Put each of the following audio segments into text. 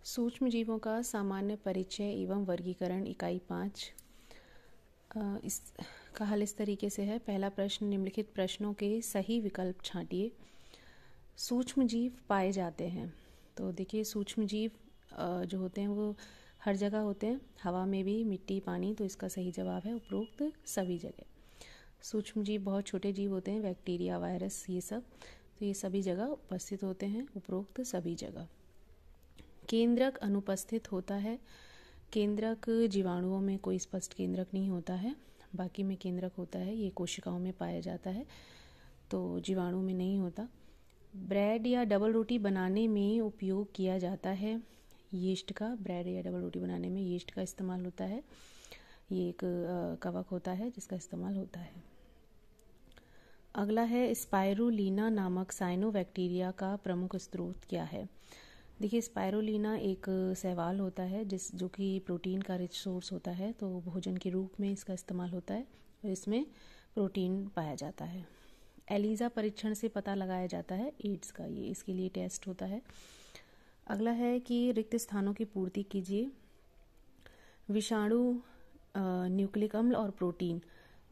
सूक्ष्म जीवों का सामान्य परिचय एवं वर्गीकरण इकाई 5। इस का हल इस तरीके से है। पहला प्रश्न, निम्नलिखित प्रश्नों के सही विकल्प छांटिए। सूक्ष्म जीव पाए जाते हैं। तो देखिए, सूक्ष्म जीव जो होते हैं वो हर जगह होते हैं, हवा में भी, मिट्टी, पानी। तो इसका सही जवाब है उपरोक्त सभी जगह। सूक्ष्म जीव बहुत छोटे जीव होते हैं, बैक्टीरिया, वायरस, ये सब। तो ये सभी जगह उपस्थित होते हैं, उपरोक्त सभी जगह। केंद्रक अनुपस्थित होता है। केंद्रक जीवाणुओं में कोई स्पष्ट केंद्रक नहीं होता है, बाकी में केंद्रक होता है। ये कोशिकाओं में पाया जाता है, तो जीवाणु में नहीं होता। ब्रेड या डबल रोटी बनाने में उपयोग किया जाता है यीस्ट का। ब्रेड या डबल रोटी बनाने में यीस्ट का इस्तेमाल होता है। ये एक कवक होता है जिसका इस्तेमाल होता है। अगला है, स्पाइरुलिना नामक साइनोबैक्टीरिया का प्रमुख स्रोत क्या है। देखिए, स्पाइरुलिना एक शैवाल होता है जो कि प्रोटीन का रिच सोर्स होता है। तो भोजन के रूप में इसका इस्तेमाल होता है और इसमें प्रोटीन पाया जाता है। एलिजा परीक्षण से पता लगाया जाता है एड्स का, ये इसके लिए टेस्ट होता है। अगला है कि रिक्त स्थानों की पूर्ति कीजिए। विषाणु न्यूक्लिक अम्ल और प्रोटीन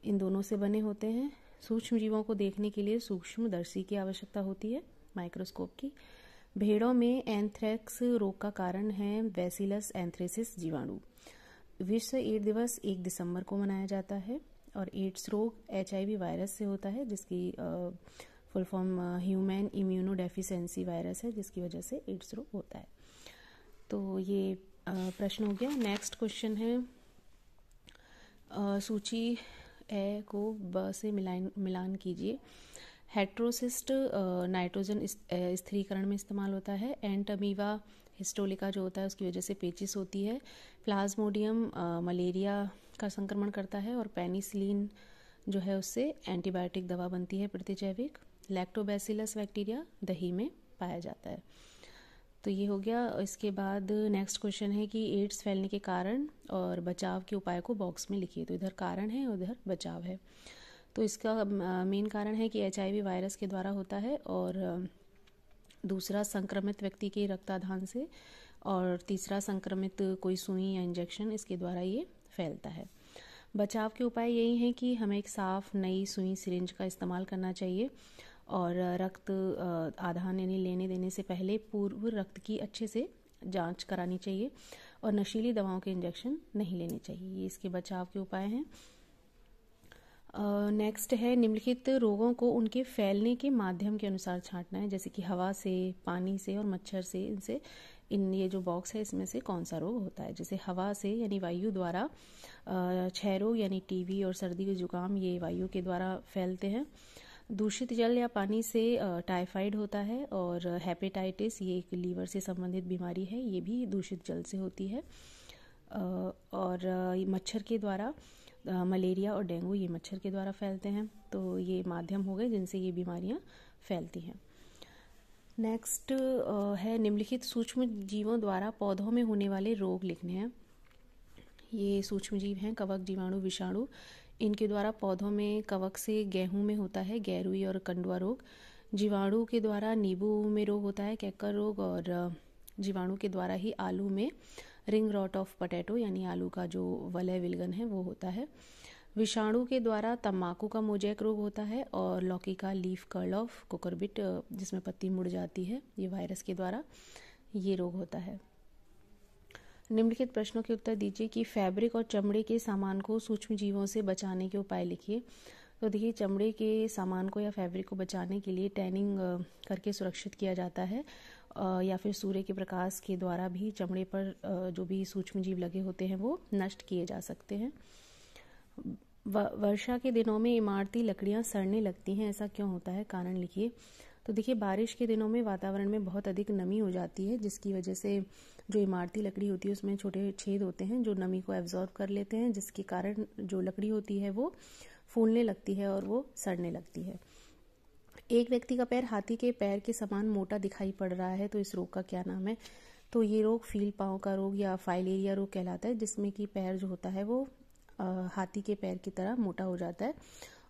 इन दोनों से बने होते हैं। सूक्ष्म जीवों को देखने के लिए सूक्ष्मदर्शी की आवश्यकता होती है, माइक्रोस्कोप की। भेड़ों में एंथ्रेक्स रोग का कारण है बैसिलस एंथ्रेसिस जीवाणु। विश्व एड्स दिवस 1 दिसंबर को मनाया जाता है। और एड्स रोग HIV वायरस से होता है, जिसकी full form human immunodeficiency virus है, जिसकी वजह से एड्स रोग होता है। तो ये प्रश्न हो गया। नेक्स्ट क्वेश्चन है, सूची ए को ब से मिलान कीजिए। हेट्रोसिस्ट नाइट्रोजन स्थिरीकरण में इस्तेमाल होता है। एंट अमीबा हिस्टोलिका जो होता है उसकी वजह से पेचिस होती है। प्लाज्मोडियम मलेरिया का संक्रमण करता है। और पेनिसिलिन जो है उससे एंटीबायोटिक दवा बनती है प्रतिजैविक। लैक्टोबैसिलस बैक्टीरिया दही में पाया जाता है। तो ये हो गया। इसके बाद नेक्स्ट क्वेश्चन है कि एड्स फैलने के कारण और बचाव के उपाय को बॉक्स में लिखिए। तो इधर कारण है, उधर बचाव है। तो इसका मेन कारण है कि HIV वायरस के द्वारा होता है, और दूसरा संक्रमित व्यक्ति के रक्ताधान से, और तीसरा संक्रमित कोई सुई या इंजेक्शन, इसके द्वारा ये फैलता है। बचाव के उपाय यही हैं कि हमें एक साफ नई सुई सिरिंज का इस्तेमाल करना चाहिए, और रक्त आधान यानी लेने देने से पहले पूर्व रक्त की अच्छे से जांच करानी चाहिए, और नशीली दवाओं के इंजेक्शन नहीं लेने चाहिए। ये इसके बचाव के उपाय हैं। नेक्स्ट है, निम्नलिखित रोगों को उनके फैलने के माध्यम के अनुसार छांटना है, जैसे कि हवा से, पानी से और मच्छर से। इनसे ये जो बॉक्स है इसमें से कौन सा रोग होता है। जैसे हवा से यानी वायु द्वारा क्षय रोग यानी TB और सर्दी के जुकाम, ये वायु के द्वारा फैलते हैं। दूषित जल या पानी से टाइफाइड होता है। और हेपेटाइटिस, ये एक लीवर से संबंधित बीमारी है, ये भी दूषित जल से होती है। और मच्छर के द्वारा मलेरिया और डेंगू, ये मच्छर के द्वारा फैलते हैं। तो ये माध्यम हो गए जिनसे ये बीमारियां फैलती हैं। नेक्स्ट है, निम्नलिखित सूक्ष्म जीवों द्वारा पौधों में होने वाले रोग लिखने हैं। ये सूक्ष्म जीव हैं कवक, जीवाणु, विषाणु। इनके द्वारा पौधों में, कवक से गेहूं में होता है गैरुई और कंडुआ रोग। जीवाणु के द्वारा नींबू में रोग होता है कैकर रोग। और जीवाणु के द्वारा ही आलू में रिंग रॉट ऑफ पोटैटो यानी आलू का जो वलय विलगन है वो होता है। विषाणु के द्वारा तंबाकू का मोजैक रोग होता है। और लौकी का लीफ कर्ल ऑफ कोकरबिट, जिसमें पत्ती मुड़ जाती है, ये वायरस के द्वारा ये रोग होता है। निम्नलिखित प्रश्नों के उत्तर दीजिए कि फैब्रिक और चमड़े के सामान को सूक्ष्म जीवों से बचाने के उपाय लिखिए। तो देखिए, चमड़े के सामान को या फैब्रिक को बचाने के लिए टैनिंग करके सुरक्षित किया जाता है, या फिर सूर्य के प्रकाश के द्वारा भी चमड़े पर जो भी सूक्ष्म जीव लगे होते हैं वो नष्ट किए जा सकते हैं। वर्षा के दिनों में इमारती लकड़ियां सड़ने लगती हैं, ऐसा क्यों होता है, कारण लिखिए। तो देखिए, बारिश के दिनों में वातावरण में बहुत अधिक नमी हो जाती है, जिसकी वजह से जो इमारती लकड़ी होती है उसमें छोटे छेद होते हैं जो नमी को एब्जॉर्ब कर लेते हैं, जिसके कारण जो लकड़ी होती है वो फूलने लगती है और वो सड़ने लगती है। एक व्यक्ति का पैर हाथी के पैर के समान मोटा दिखाई पड़ रहा है, तो इस रोग का क्या नाम है। तो ये रोग फील पांव का रोग या फाइलेरिया रोग कहलाता है, जिसमें कि पैर जो होता है वो हाथी के पैर की तरह मोटा हो जाता है।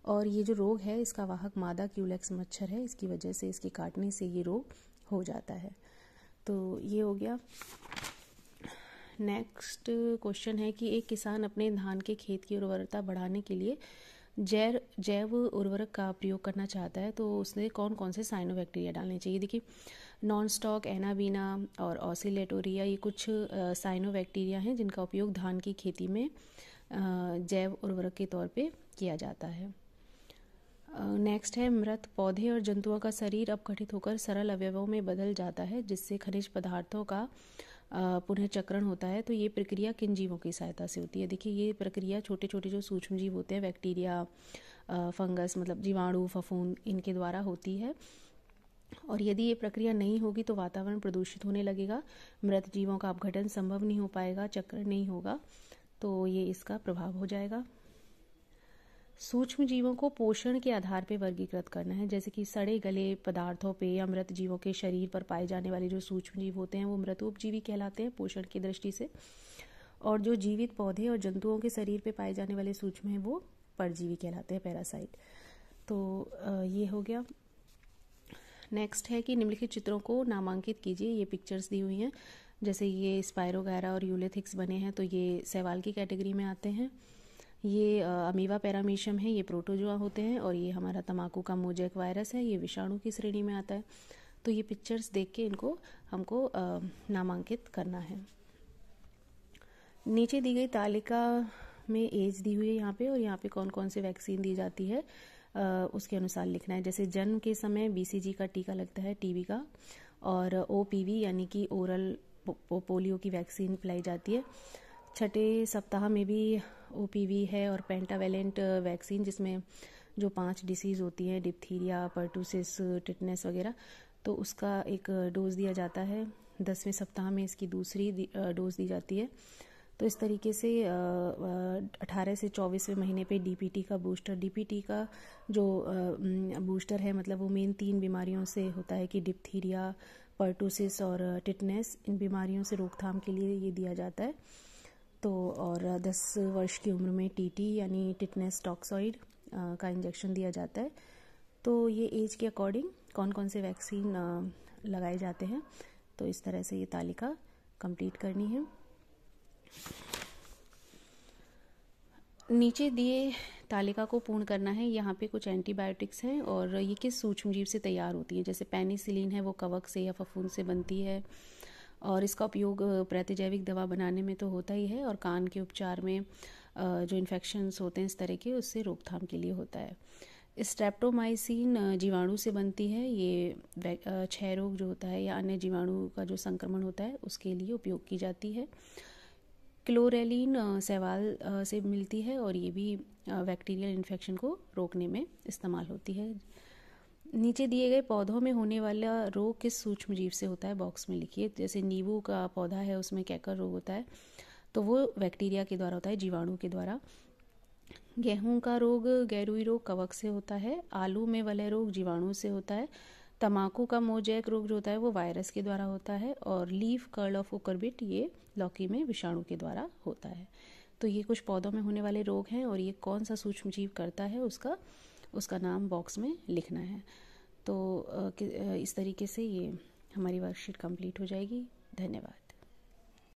और ये जो रोग है इसका वाहक मादा क्यूलेक्स मच्छर है, इसकी वजह से, इसके काटने से ये रोग हो जाता है। तो ये हो गया। नेक्स्ट क्वेश्चन है कि एक किसान अपने धान के खेत की उर्वरता बढ़ाने के लिए जैव उर्वरक का प्रयोग करना चाहता है, तो उसने कौन कौन से साइनोबैक्टीरिया डालने चाहिए। देखिए, नॉन स्टॉक, एनाबीना और ऑसिलेटोरिया, ये कुछ साइनोबैक्टीरिया हैं जिनका उपयोग धान की खेती में जैव उर्वरक के तौर पे किया जाता है। नेक्स्ट है, मृत पौधे और जंतुओं का शरीर अपघटित होकर सरल अवयवों में बदल जाता है जिससे खनिज पदार्थों का पुनः चक्रण होता है। तो ये प्रक्रिया किन जीवों की सहायता से होती है। देखिए, ये प्रक्रिया छोटे छोटे जो सूक्ष्म जीव होते हैं, बैक्टीरिया, फंगस, मतलब जीवाणु, फफूंद, इनके द्वारा होती है। और यदि ये प्रक्रिया नहीं होगी तो वातावरण प्रदूषित होने लगेगा, मृत जीवों का अपघटन संभव नहीं हो पाएगा, चक्र नहीं होगा, तो ये इसका प्रभाव हो जाएगा। सूक्ष्म जीवों को पोषण के आधार पर वर्गीकृत करना है, जैसे कि सड़े गले पदार्थों पे या मृत जीवों के शरीर पर पाए जाने वाले जो सूक्ष्म जीव होते हैं वो मृतोपजीवी कहलाते हैं पोषण की दृष्टि से, और जो जीवित पौधे और जंतुओं के शरीर पे पाए जाने वाले सूक्ष्म हैं वो परजीवी कहलाते हैं, पैरासाइट। तो ये हो गया। नेक्स्ट है कि निम्नलिखित चित्रों को नामांकित कीजिए। ये पिक्चर्स दी हुई हैं, जैसे ये स्पायरोगैरा और यूलेथिक्स बने हैं तो ये शैवाल की कैटेगरी में आते हैं। ये अमीबा पैरामीशियम है, ये प्रोटोजोआ होते हैं, और ये हमारा तंबाकू का मोजैक वायरस है, ये विषाणु की श्रेणी में आता है। तो ये पिक्चर्स देख के इनको हमको नामांकित करना है। नीचे दी गई तालिका में एज दी हुई है यहाँ पे, और यहाँ पे कौन कौन से वैक्सीन दी जाती है उसके अनुसार लिखना है। जैसे जन्म के समय BCG का टीका लगता है, टीबी का, और OPV यानी कि ओरल पोलियो की वैक्सीन पिलाई जाती है। छठे सप्ताह में भी OPV है, और पेंटावेलेंट वैक्सीन जिसमें जो 5 डिसीज़ होती हैं, डिप्थीरिया, पर्टूसिस, टिटनेस वगैरह, तो उसका एक डोज दिया जाता है। 10वें सप्ताह में इसकी दूसरी डोज दी जाती है। तो इस तरीके से 18 से 24वें महीने पे DPT का बूस्टर, DPT का जो बूस्टर है, मतलब वो मेन 3 बीमारियों से होता है कि डिप्थीरिया, पर्टूसिस और टिटनेस, इन बीमारियों से रोकथाम के लिए ये दिया जाता है। तो और 10 वर्ष की उम्र में TT यानी टिटनेस टॉक्सॉइड का इंजेक्शन दिया जाता है। तो ये एज के अकॉर्डिंग कौन कौन से वैक्सीन लगाए जाते हैं, तो इस तरह से ये तालिका कंप्लीट करनी है। नीचे दिए तालिका को पूर्ण करना है। यहाँ पे कुछ एंटीबायोटिक्स हैं और ये किस सूक्ष्म जीव से तैयार होती है। जैसे पेनिसिलिन है, वो कवक से या फफूंद से बनती है, और इसका उपयोग प्रतिजैविक दवा बनाने में तो होता ही है, और कान के उपचार में जो इन्फेक्शंस होते हैं इस तरह के, उससे रोकथाम के लिए होता है। स्ट्रेप्टोमाइसिन जीवाणु से बनती है, ये क्षय रोग जो होता है या अन्य जीवाणु का जो संक्रमण होता है उसके लिए उपयोग की जाती है। क्लोरेलिन शैवाल से मिलती है, और ये भी बैक्टीरियल इन्फेक्शन को रोकने में इस्तेमाल होती है। नीचे दिए गए पौधों में होने वाला रोग किस सूक्ष्म जीव से होता है, बॉक्स में लिखिए। जैसे नींबू का पौधा है, उसमें कैकर रोग होता है, तो वो बैक्टीरिया के द्वारा होता है, जीवाणु के द्वारा। गेहूं का रोग, गैरुई रोग, कवक से होता है। आलू में वलय रोग जीवाणु से होता है। तम्बाकू का मोजैक रोग जो होता है वो वायरस के द्वारा होता है। और लीफ कर्ल ऑफ कुकुरबिट, ये लौकी में विषाणु के द्वारा होता है। तो ये कुछ पौधों में होने वाले रोग हैं, और ये कौन सा सूक्ष्म जीव करता है उसका नाम बॉक्स में लिखना है। तो इस तरीके से ये हमारी वर्कशीट कंप्लीट हो जाएगी। धन्यवाद।